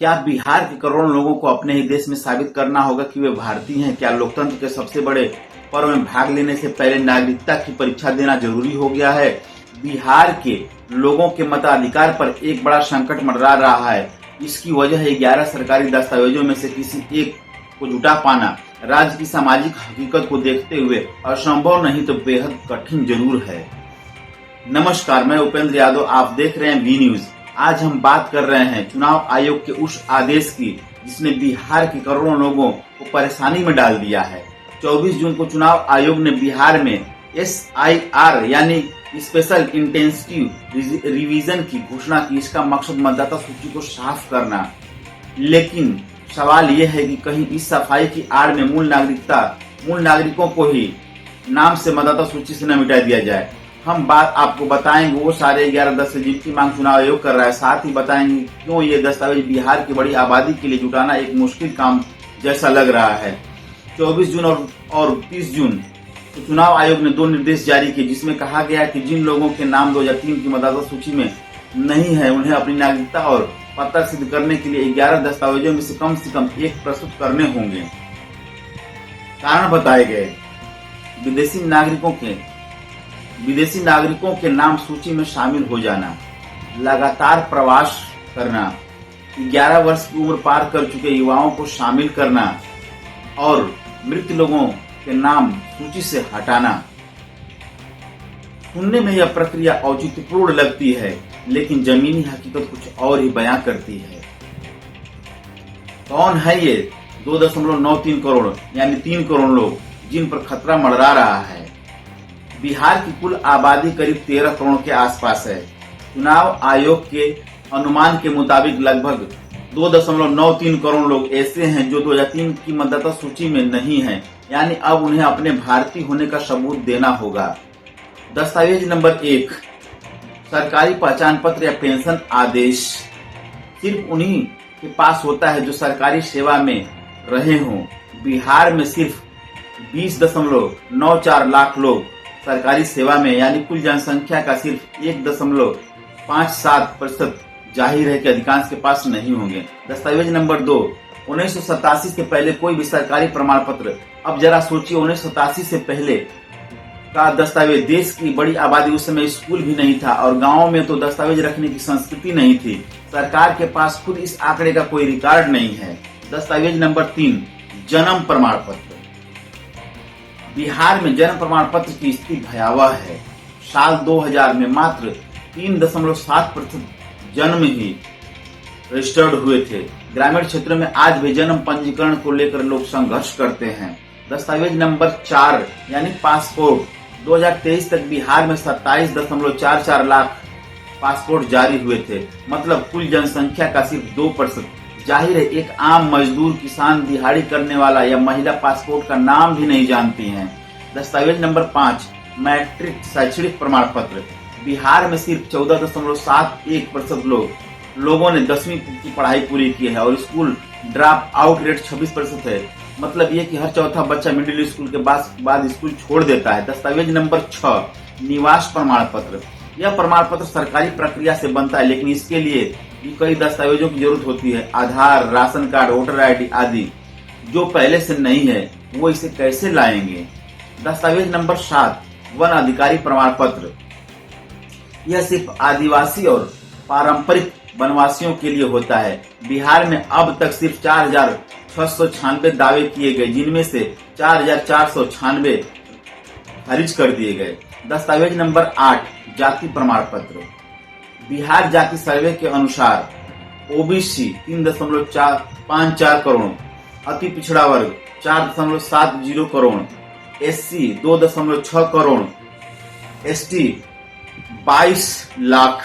क्या बिहार के करोड़ों लोगों को अपने ही देश में साबित करना होगा कि वे भारतीय हैं? क्या लोकतंत्र के सबसे बड़े पर्व में भाग लेने से पहले नागरिकता की परीक्षा देना जरूरी हो गया है? बिहार के लोगों के मताधिकार पर एक बड़ा संकट मंडरा रहा है। इसकी वजह है 11 सरकारी दस्तावेजों में से किसी एक को जुटा पाना। राज्य की सामाजिक हकीकत को देखते हुए असंभव नहीं तो बेहद कठिन जरूर है। नमस्कार, मैं उपेंद्र यादव, आप देख रहे हैं वी न्यूज। आज हम बात कर रहे हैं चुनाव आयोग के उस आदेश की जिसने बिहार के करोड़ों लोगों को परेशानी में डाल दिया है। 24 जून को चुनाव आयोग ने बिहार में SIR यानी स्पेशल इंटेंसिव रिवीजन की घोषणा की। इसका मकसद मतदाता सूची को साफ करना, लेकिन सवाल यह है कि कहीं इस सफाई की आड़ में मूल नागरिकों को ही नाम से मतदाता सूची से न मिटा दिया जाए। हम आपको बताएंगे वो सारे 11 दस्तावेज जिनकी मांग चुनाव आयोग कर रहा है। साथ ही बताएंगे क्यों ये दस्तावेज बिहार की बड़ी आबादी के लिए जुटाना एक मुश्किल काम जैसा लग रहा है। 24 जून और 30 जून तो चुनाव आयोग ने 2 निर्देश जारी किए, जिसमें कहा गया कि जिन लोगों के नाम 2003 की मतदाता सूची में नहीं है उन्हें अपनी नागरिकता और पता सिद्ध करने के लिए 11 दस्तावेजों में से कम एक प्रस्तुत करने होंगे। कारण बताए गए। विदेशी नागरिकों के नाम सूची में शामिल हो जाना, लगातार प्रवास करना, 11 वर्ष की उम्र पार कर चुके युवाओं को शामिल करना और मृत लोगों के नाम सूची से हटाना। सुनने में यह प्रक्रिया औचित्यपूर्ण लगती है, लेकिन जमीनी हकीकत कुछ और ही बयां करती है। कौन है ये 2.93 करोड़ यानी 3 करोड़ लोग जिन पर खतरा मंडरा रहा है? बिहार की कुल आबादी करीब 13 करोड़ के आसपास है। चुनाव आयोग के अनुमान के मुताबिक लगभग 2.93 करोड़ लोग ऐसे हैं जो 2003 की मतदाता सूची में नहीं हैं, यानी अब उन्हें अपने भारतीय होने का सबूत देना होगा। दस्तावेज नंबर 1, सरकारी पहचान पत्र या पेंशन आदेश सिर्फ उन्हीं के पास होता है जो सरकारी सेवा में रहे हों। बिहार में सिर्फ 20.94 लाख लोग सरकारी सेवा में, यानी कुल जनसंख्या का सिर्फ 1.57% जाहिर है कि अधिकांश के पास नहीं होंगे। दस्तावेज नंबर 2, 1987 से पहले कोई भी सरकारी प्रमाण पत्र। अब जरा सोचिए, 1987 से पहले का दस्तावेज। देश की बड़ी आबादी उस समय स्कूल भी नहीं था और गांवों में तो दस्तावेज रखने की संस्कृति नहीं थी। सरकार के पास खुद इस आंकड़े का कोई रिकॉर्ड नहीं है। दस्तावेज नंबर 3, जन्म प्रमाण पत्र। बिहार में जन्म प्रमाण पत्र की स्थिति भयावह है। साल 2000 में मात्र 3.7% जन्म ही रजिस्टर्ड हुए थे। ग्रामीण क्षेत्रों में आज भी जन्म पंजीकरण को लेकर लोग संघर्ष करते हैं। दस्तावेज नंबर 4 यानी पासपोर्ट। 2023 तक बिहार में 27.44 लाख पासपोर्ट जारी हुए थे, मतलब कुल जनसंख्या का सिर्फ 2%। जाहिर है एक आम मजदूर, किसान, दिहाड़ी करने वाला या महिला पासपोर्ट का नाम भी नहीं जानती हैं। दस्तावेज नंबर 5, मैट्रिक शैक्षणिक प्रमाण पत्र। बिहार में सिर्फ 14.71% लोगों ने 10वीं की पढ़ाई पूरी की है और स्कूल ड्रॉप आउट रेट 26% है। मतलब ये कि हर चौथा बच्चा मिडिल स्कूल के बाद स्कूल छोड़ देता है। दस्तावेज नंबर 6, निवास प्रमाण पत्र। यह प्रमाण पत्र सरकारी प्रक्रिया से बनता है, लेकिन इसके लिए भी कई दस्तावेजों की जरूरत होती है। आधार, राशन कार्ड, वोटर ID आदि। जो पहले से नहीं है वो इसे कैसे लाएंगे? दस्तावेज नंबर 7, वन अधिकारी प्रमाण पत्र। यह सिर्फ आदिवासी और पारंपरिक वनवासियों के लिए होता है। बिहार में अब तक सिर्फ 4,696 दावे किए गए, जिनमें से 4,496 खारिज कर दिए गए। दस्तावेज नंबर 8, जाति प्रमाण पत्र। बिहार जाति सर्वे के अनुसार OBC 3.54 करोड़, अति पिछड़ा वर्ग 4.70 करोड़, SC 2.6 करोड़, ST 22 लाख।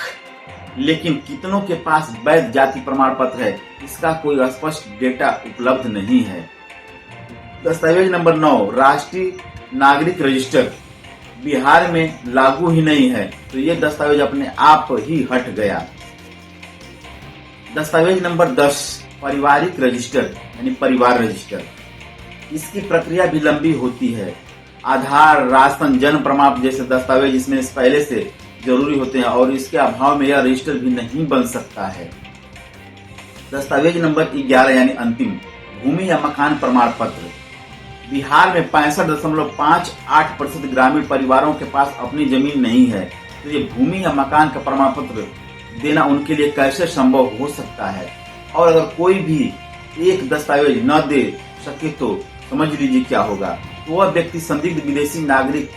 लेकिन कितनों के पास वैध जाति प्रमाण पत्र है, इसका कोई स्पष्ट डेटा उपलब्ध नहीं है। दस्तावेज नंबर 9, राष्ट्रीय नागरिक रजिस्टर। बिहार में लागू ही नहीं है, तो ये दस्तावेज अपने आप ही हट गया। दस्तावेज नंबर 10, पारिवारिक रजिस्टर यानी परिवार रजिस्टर। इसकी प्रक्रिया भी लंबी होती है। आधार, राशन, जन्म प्रमाण जैसे दस्तावेज इसमें पहले से जरूरी होते हैं और इसके अभाव में यह रजिस्टर भी नहीं बन सकता है। दस्तावेज नंबर 11 यानी अंतिम भूमि या मकान प्रमाण पत्र। बिहार में 65.58% ग्रामीण परिवारों के पास अपनी जमीन नहीं है, तो ये भूमि या मकान का प्रमाण पत्र देना उनके लिए कैसे संभव हो सकता है। और अगर कोई भी एक दस्तावेज न दे सके तो समझ लीजिए क्या होगा, तो वह व्यक्ति संदिग्ध विदेशी नागरिक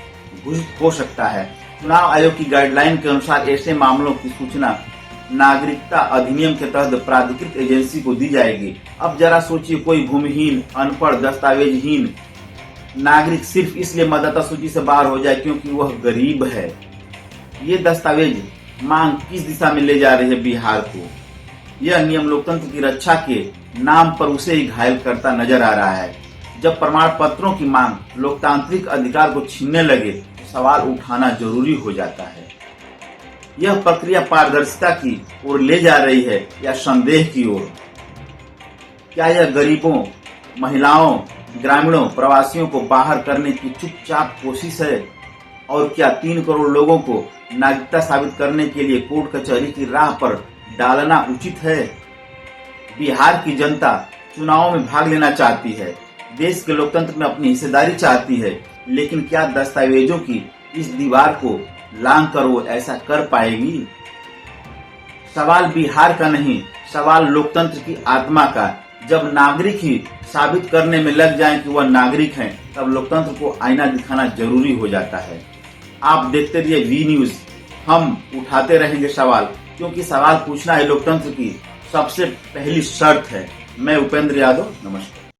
घोषित हो सकता है। चुनाव आयोग की गाइडलाइन के अनुसार ऐसे मामलों की सूचना नागरिकता अधिनियम के तहत प्राधिकृत एजेंसी को दी जाएगी। अब जरा सोचिए, कोई भूमिहीन, अनपढ़, दस्तावेजहीन नागरिक सिर्फ इसलिए मतदाता सूची से बाहर हो जाए क्योंकि वह गरीब है। ये दस्तावेज मांग किस दिशा में ले जा रही है बिहार को? यह नियम लोकतंत्र की रक्षा के नाम पर उसे ही घायल करता नजर आ रहा है। जब प्रमाण पत्रों की मांग लोकतांत्रिक अधिकार को छीनने लगे तो सवाल उठाना जरूरी हो जाता है। यह प्रक्रिया पारदर्शिता की ओर ले जा रही है या संदेह की ओर? क्या यह गरीबों, महिलाओं, ग्रामीणों, प्रवासियों को बाहर करने की चुपचाप कोशिश है? और क्या 3 करोड़ लोगों को नागरिकता साबित करने के लिए कोर्ट कचहरी की राह पर डालना उचित है? बिहार की जनता चुनावों में भाग लेना चाहती है, देश के लोकतंत्र में अपनी हिस्सेदारी चाहती है, लेकिन क्या दस्तावेजों की इस दीवार को लांघ कर वो ऐसा कर पाएगी? सवाल बिहार का नहीं, सवाल लोकतंत्र की आत्मा का। जब नागरिक ही साबित करने में लग जाएं कि वह नागरिक हैं, तब लोकतंत्र को आईना दिखाना जरूरी हो जाता है। आप देखते रहिए वी न्यूज, हम उठाते रहेंगे सवाल, क्योंकि सवाल पूछना है लोकतंत्र की सबसे पहली शर्त है। मैं उपेंद्र यादव, नमस्कार।